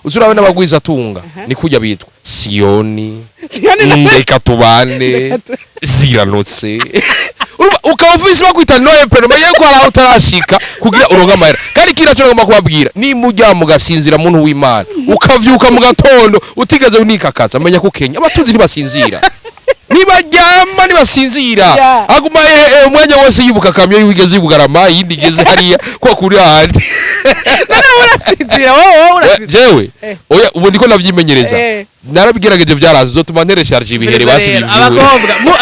uzurawe n'abagwiza tunga ni kujya bitwa Sioni ndeka tubane ziranotse ukaba ufise bakwita noye pero maye ko ara utarashika kugira uronga amahera kandi kira cyo ngomba kubabwira ni mujya mugasinzira muntu w'Imana ukavyuka mu gatondo utigeze unikakaza amenya ko Kenya abatuzi ntibasinzira nibaryama nibasinzira aguma umwanya wose yibuka kamyo yigeze yibugarama yindi geze hariya ko kuri handi urasinzira wowe urasinzira jewe oya ubu ndiko navyimenyereza narabigerageje byarazo zotuma nteresharje ibihere basi abakobwa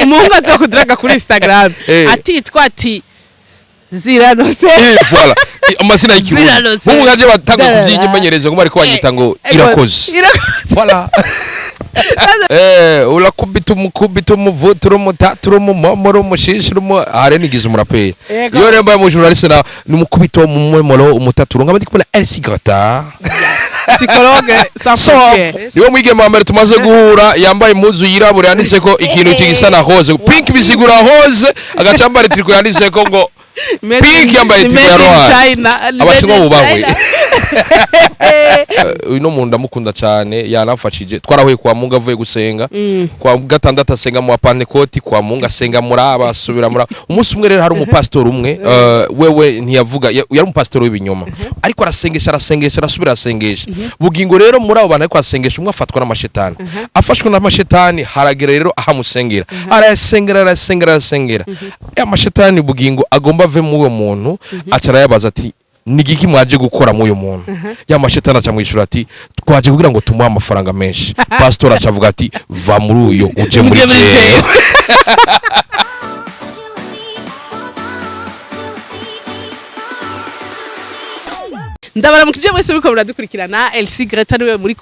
umuhungu azokudiraga kuri Instagram atitwa ati ziranotse voilà amasina y'ikirundi mu ngaje batanga kuvyimenyereza ngo ariko wanyita ngo irakoze voilà urakubita umukubita umuvutura umutatura umumomoro umushishira hare nigize umuraperi iyo rero mbaye mu journaliste na numukubita umumomoro umutatura ngaba ndikubona LC Grata psychologue sans frontières niwo mwigeme wa mbere tumaze guhura yambaye impuzu yirabura yanditse ko ikintu kigisa na rose pink bisigura rose agacambara triko yanditse ko ngo pink yambaye triko ya rose abashimwa bubahwe uno muntu ndamukunda cyane yanafashije twarahuye kwa Mungu avuye gusenga kwa gatandatu asenga mu Pentecote kwa Mungu asenga muri abasubira muri umunsi umwe rero hari umupastor umwe wewe ntiyavuga yari umupastor w'ibinyoma ariko arasengesha arasubira asengesha bugingo rero muri abo bantu ariko asengesha umwe afatwa n'amashetani afashwe n'amashetani haragera rero ahamusengera arasengera ya mashetani bugingo agomba ave mu uwo muntu acara yabaza ati nigiki mwaje gukora mu uyu muntu ya mashetani aca mwishura ati twaje kugira ngo tumuhe amafaranga menshi pastor acavuga ati va muri uyo uje muri jewe ndabaramukije mwese biko muradukurikirana LC Greta niwe muri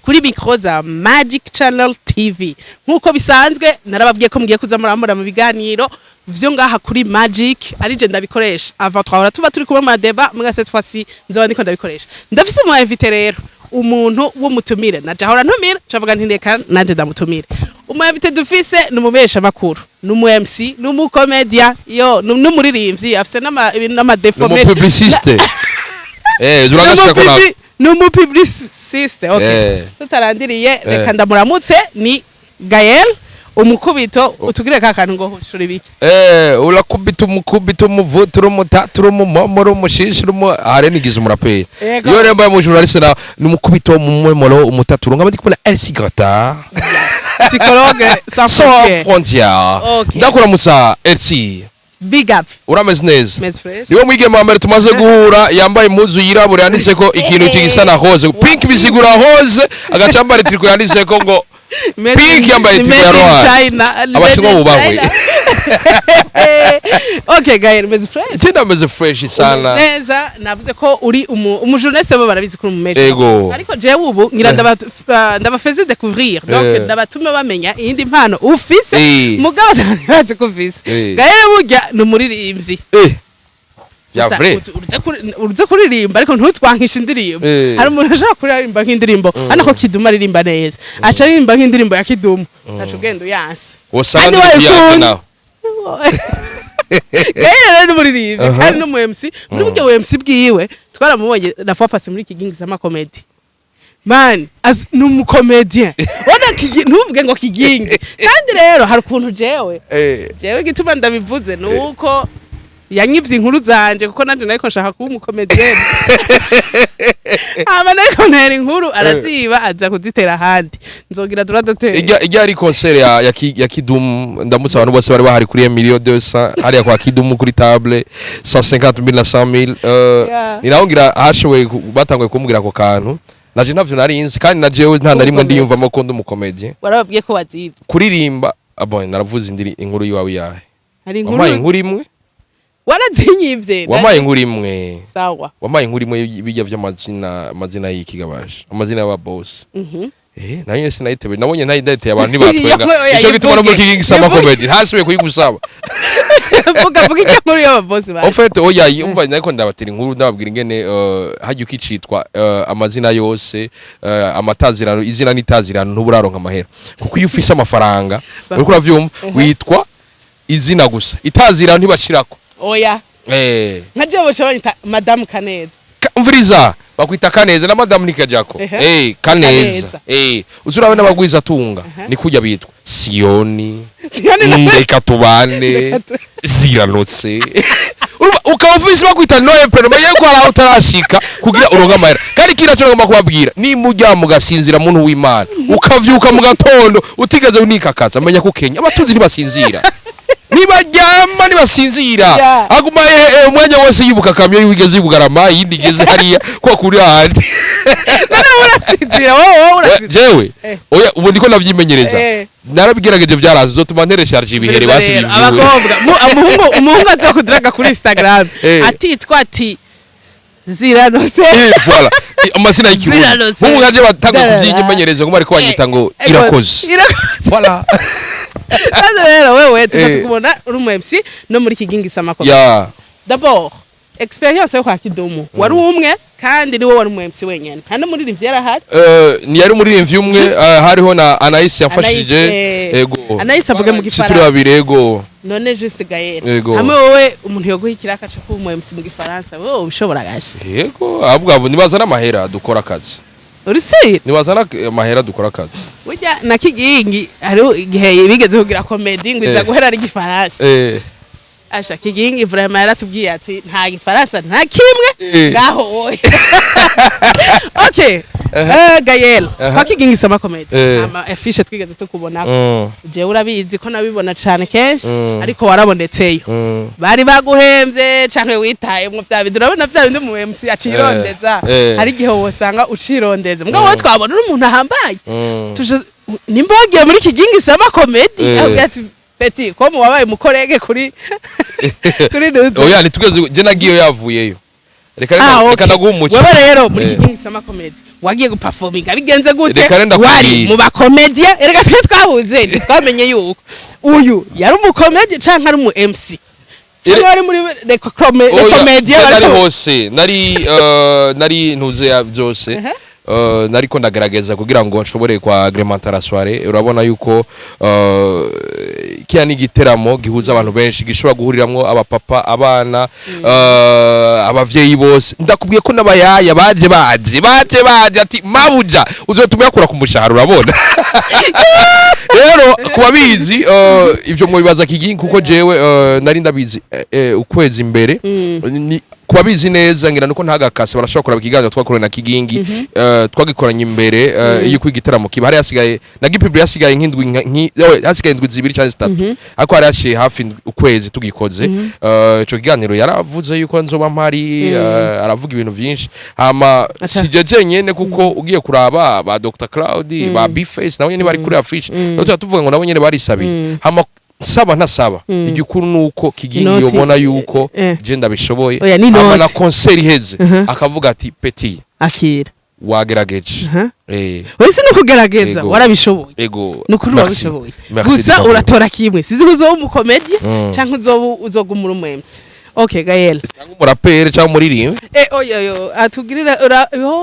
kuri micro za Magic Channel TV nkuko bisanzwe narababwiye ko mugiye kuza murambura mu biganiro vyo ngaha kuri Magic ari je ndabikoresha avant twahora tuba turi kumwe mu débat mwese cette fois-ci nzoba ndiko ndabikoresha ndafise mu invité rero umuntu w'umutumire najahora ntumira cavuga nti reka nanje ndamutumire umu invité dufise numubesha makuru numu MC numu comedian yo numuririmbyi afise n'ama defo numu publiciste zuragashaka ko nawe numu publiciste okay tutarandiriye reka ndamuramutse ni Gael umukubito utugire kakantu ngo shuri biki urakubita umukubito umuvutura umutatura umumomoro umushishira hare nigize umuraperi iyo rero mbaye mu journaliste na numukubito umumomoro umutatura ngaba ndikubona LC Grata psychologue sans frontières ndakora musa LC big up urameze neza niwo mwigeme wa mbere tumaze guhura yambaye impuzu yirabura yanditse ko ikintu kigisa na rose pink bisigura rose agacambara triko yanditse ko ngo pink yambaye triko ya rose abashimwa bubahwe okay Gael meze fresh tenda meze fresh sana neza navuze ko uri umujournaliste bo barabizi kuri umumesha ariko jewe ubu ngira ndabafeze découvrir donc ndabatume bamenya iyindi impano ufise mugabo ntazi kufise Gael burya numuririmbyi ya vrai urze kuririmba ariko ntutwankisha indirimbo hari umuntu ashaka kuririmba nk'indirimbo anako Kiduma aririmba neza aca aririmba nk'indirimbo ya Kiduma aca ugendo yanse wasanga yake Gael n'umuririmbyi kandi no mu MC muri buryo MC bwiwe twaramubonye na fapasi muri kigingi sama comedy man as numu comedian ona ntuvuge ngo kigingi kandi rero hari ukuntu jewe gituma ndabivuze nuko yanyivye inkuru zanje kuko nanje nariko nshaka kuba umukomedian nariko ntera inkuru araziba aza kuzitera handi nzogira duradotera ijya ari concert ya Kidum ndamutse abantu bose bari bahari kuri 1,200,000 hariya kwa Kidum kuri table 150,000 na 100,000 ninaongira hashowe batangwe kumbwira ko kantu naje navyo narinzi kandi najewe nta narimwe ndiyumvamo ko ndi umukomedian warababwiye ko wazivye kuririmba abone naravuze inkuru yiwawe yahe hari inkuru imwe warazinyivye wamaye inkuru imwe sawa wamaye inkuru imwe bijya vy'amazina y'ikigabasha amazina y'aba boss nayo sinayitebe nabonye ntayidete abantu nibatwenga ico gituma no muri kigingi sama comedy hasubiye kuyigusaba vuga iki nkuru y'aba boss ba ofete oya umva nako ndabatira inkuru ndababwira ingene hajya ukicitwa amazina yose amatazirano izina nitazirano ntuburaronka amahera kuko iyo ufise amafaranga uriko uravyumva witwa izina gusa itazirano ntibashirako oya nkaje bocha banyita Madame Kaneza umviriza bakwita Kaneza na Madame Nikajako Kaneza uzurawe n'abagwiza tunga ni kujya bitwa Sioni ndeka tubane ziranotse ukaba ufise bakwita Noel pero maye ko ara utarashika kugira uronga amahera kandi kira cyo ngomba kubabwira ni mujya mugasinzira muntu w'Imana ukavyuka mu gatondo utigeze unikakaza menya ko Kenya abatuzi nibasinzira nibaryama nibasinzira aguma umwanya wose yibuka kamyo yigeze yubugarama yindi geze hariya ko kuri handi urasinzira wowe urasinzira jewe oya ubu ndiko navyimenyereza narabigerageje byarazo zotuma nteresharje ibihere basibiye abakobwa umuhungu azokudiraga kuri Instagram atitwa ati ziranose voilà amasina y'ikirundi nk'ubu ngaje batanga kuvyimenyereza ngo ariko wanyita ngo irakoze voilà Sasa rero wewe tukubona uri mu MC no muri kigingi samako d'abord experience yo kwa Kidumu wari umwe kandi ni wowe wari mu MC wenyene hano muri rimvye yarahari ni yari muri rimvye umwe hariho na Anaïs yafashije ego Anaïs avuga mu gifaransa turi babiri ego none juste Gaël hamwe wowe umuntu yo guhikira akaca ku mu MC mu gifaransa wowe ubishobora gashi yego ahubwo nibaza n'amahera dukora akazi Urisi nibaza n'amahera dukora akazi burya na kigingi hariho igihe bigeze kugira comedy ngo iza guhera ari gifaransa asha kigingi vraiment yaratubwiye ati nta gifaransa nta kimwe ngaho wowe okay Gaël kwa kigingi sama comedy ama affiche twigeze tukubona je urabizi ko nabibona cyane kenshi ariko warabonetseyo bari baguhemvye canke witaye mu bya bidura urabona bya bindi mu MC acirondeza hari gihe wosanga ucirondeza mbwa wowe twabona umuntu ahambaye tuje nimbogiye muri kigingi sama comedy ati Peti ko mu wabaye mukorege kuri nuzo oya nitugeze je nagiye yavuyeyo reka nagumuce wewe rero muri kigingi sama comedy wagiye guperforminga bigenze gute wari mu bakomedie erega twe twahuze twamenye yuko uyu yari umukomedie canke ari mu MC yari muri comedie nari hose nari ntuze ya byose nariko ndagerageza kugira ngo nshobore kwa agreementer soirée urabona yuko kiya ni giteramo gihuza abantu benshi gishobora guhuriramwo abapapa abana abavyeyi bose ndakubwiye ko nabayaya baje ati mabuja uzotuma yakura ku mushahara urabona rero kubabizi ivyo mu bibaza kigingi kuko jewe nari ndabizi ukwezi imbere kubabizi neza ngira nuko ntagakase barashobora kuraba ikiganiro twakorana na kigingi twagikoranye imbere yuko igiteramo kiba hari yasigaye na gipubli yasigaye nk'indwi hasigaye indwi zibiri cyangwa zitatu ariko hari yashiye hafi ukwezi tugikoze ico kiganiro yaravuze yuko nzoba mpari aravuga ibintu byinshi hama sijeje nyene kuko ugiye kuraba ba Dr Cloud ba B-Face nabo nyene bari kuri affiche no tuvuga ngo nabo nyene barisabiye hama saba ntasaba igikuru nuko kigingi yobona yuko je ndabishoboye ama na concert iheze akavuga ati Petit akira wagerageje wese no kugerageza warabishoboye ego nukuri wabishoboye gusa uratora kimwe sizi uzo mu comedy canke uzogumura mu MC okay Gaël cyangwa umurapere cyangwa umuririmbe oyo atugirira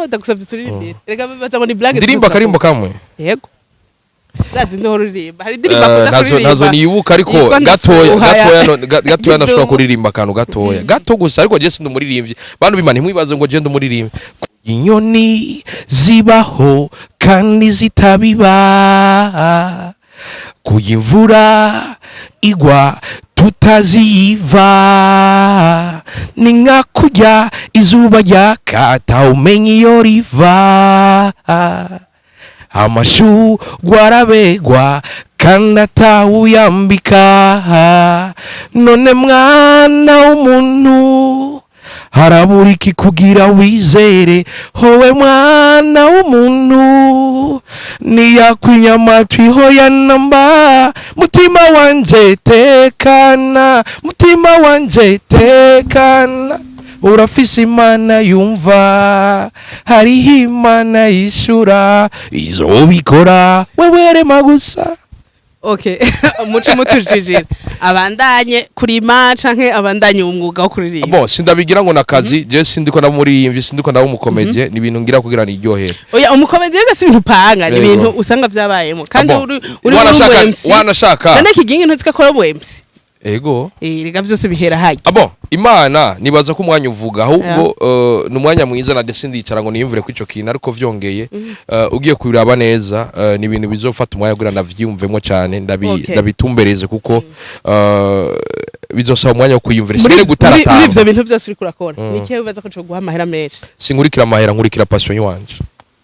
ndagusabye turirimbire rega baza ngo ni blague ndirimba karimbo kamwe yego zazi ndoririmba hari ndirimba nazo nibuka ariko gatoya nashobora kuririmba akantu gatoya gato gusa ariko je sindi umuririmbyi bantu bimana ntimwibaze ngo je ndumuririmbi inyoni zibaho kandi zitabiba kuyimvura igwa tutaziva ni nka kurya izuba ryaka umenya iyo riva amashu gwarabegwa kandi atawuyambika none mwana w'umuntu harabura iki kugira wizere howe mwana w'umuntu niyakwinya amatwi hoya namba mutima wanje tekana urafise imana yumva hariho imana yishura izobikora wewe rema gusa okay umuco mutujijira abandanye kurima canke abandanye umwuga wo kuririmba sindabigira ngo nakazi je sindiko ndamuririmvye sindiko ndabumukomedie ni ibintu ngira kugira niryohera oya umukomedie gase ibintu panga ni ibintu usanga vyabayemo kandi uri wanashaka none kigingi ntuzikakora mu MC ego rega byose bihera hayi abo imana nibaza ko umwanya uvuga ahubwo numwanya mwiza na desindicara ngo niyumvire ko ico kintu ariko vyongeye ugiye kubiraba neza ni ibintu bizofata umwanya kugira ndavyumvemo cyane ndabitumbereze kuko bizosaba umwanya wo kuyumvira sire gutaratamba muri ivyo bintu byose uri kurakora nikiye bibaza ko cyo guha amahera menshi sinkurikira amahera nkurikira passion yanje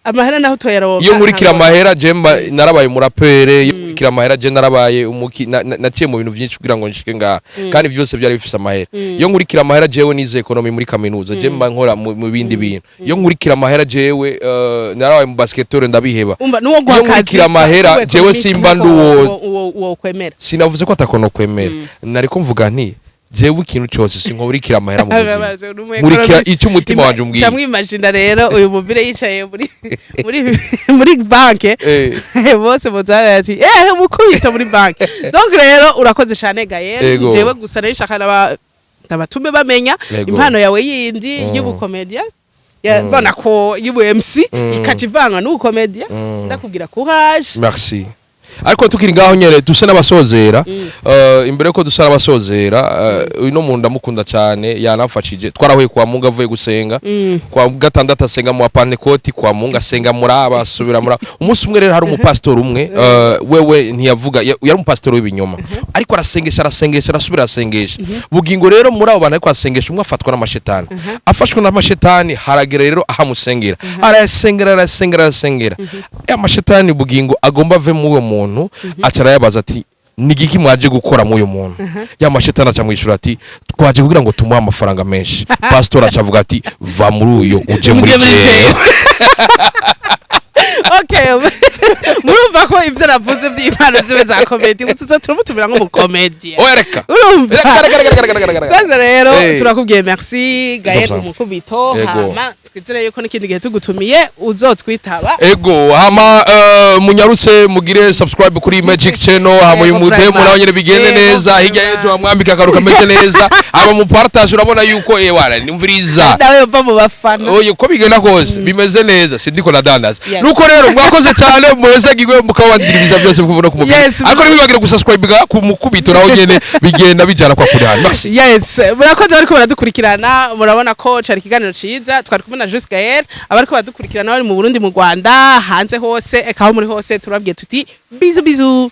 amahera naho toyaronka iyo nkurikira amahera je narabaye murapere iyo nkurikira amahera je narabaye naciye mu bintu byinshi kugira ngo nshike nga kandi byose byari bifise amahera iyo nkurikira amahera jewe nize economy muri kaminuza je mba nkora mu bindi bintu iyo nkurikira amahera jewe narabaye mu basketball ndabiheba nuwo iyo nkurikira amahera jewe simba nduwo kwemera sinavuze ko atakono kwemera nariko mvuga nti jewe ikintu cyose sinkurikira amahera mu buzima nkurikira icyo umutima wanje umbwiye cyamwimagina rero uyu mubire yicaye muri banke bose bozara ati mukubita muri banke donc rero urakoze cyane Gael jewe gusa nishaka n'abatume bamenya impano yawe yindi y'ubukomedia yabona ko y'ubu MC ikacivanga n'ubukomedia ndakubwira courage merci ariko tukiri ngaho nyere duse n'abasozera imbere ko dusa n'abasozera uno muntu ndamukunda cyane yanafashije twarahuye kwa Mungu avuye gusenga kwa gatandatu asenga mu Pentecote kwa Mungu asenga muraba asubira muraba umunsi umwe rero hari umupastor umwe wewe ntiyavuga yari umupastor w'ibinyoma ariko arasengesha arasubira asengesha bugingo rero muri abo bantu ariko asengesha umwe afatwa n'amashetani afashwe n'amashetani haragera rero ahamusengera arasengera ya mashetani bugingo agomba ave mu uwo muntu acara yabaza ati nigiki mwaje gukora mu uyu muntu ya mashetani aca mwishura ati twaje kugira ngo tumuhe amafaranga menshi pastor acavuga ati va muri uyo uje muri jewe okay murumva ko ivyo navuze by'impano zibe za comedy utso tumutumira nko mu comedy oereka urumva sasa rero turakubwiye merci Gael umukubito hama twizere yuko n'ikindi gihe tugutumiye uzotwitaba ego hama munyarutse mugire subscribe kuri Magic Channel hama umude murabonyere bigende neza hirya yejo amwambika akaruka meze neza aba mu partage urabona yuko wara nimviriza nawe mva mu bafana oye ko bigenda kose bimeze neza sindiko nadandaza nuko rero mwakoze cyane muhezagirwe mukabandiriza byose kubona ku mubiri ariko nibibagire gusubscribe ku mukubito naho nyene bigenda bijana kwa kuri hano merci yes murakoze bariko baradukurikirana murabona ko cari kiganiro ciza twari kumwe na Juste Gael abariko badukurikirana bari mu Burundi mu Rwanda hanze hose ekaho muri hose turabwiye tuti bizu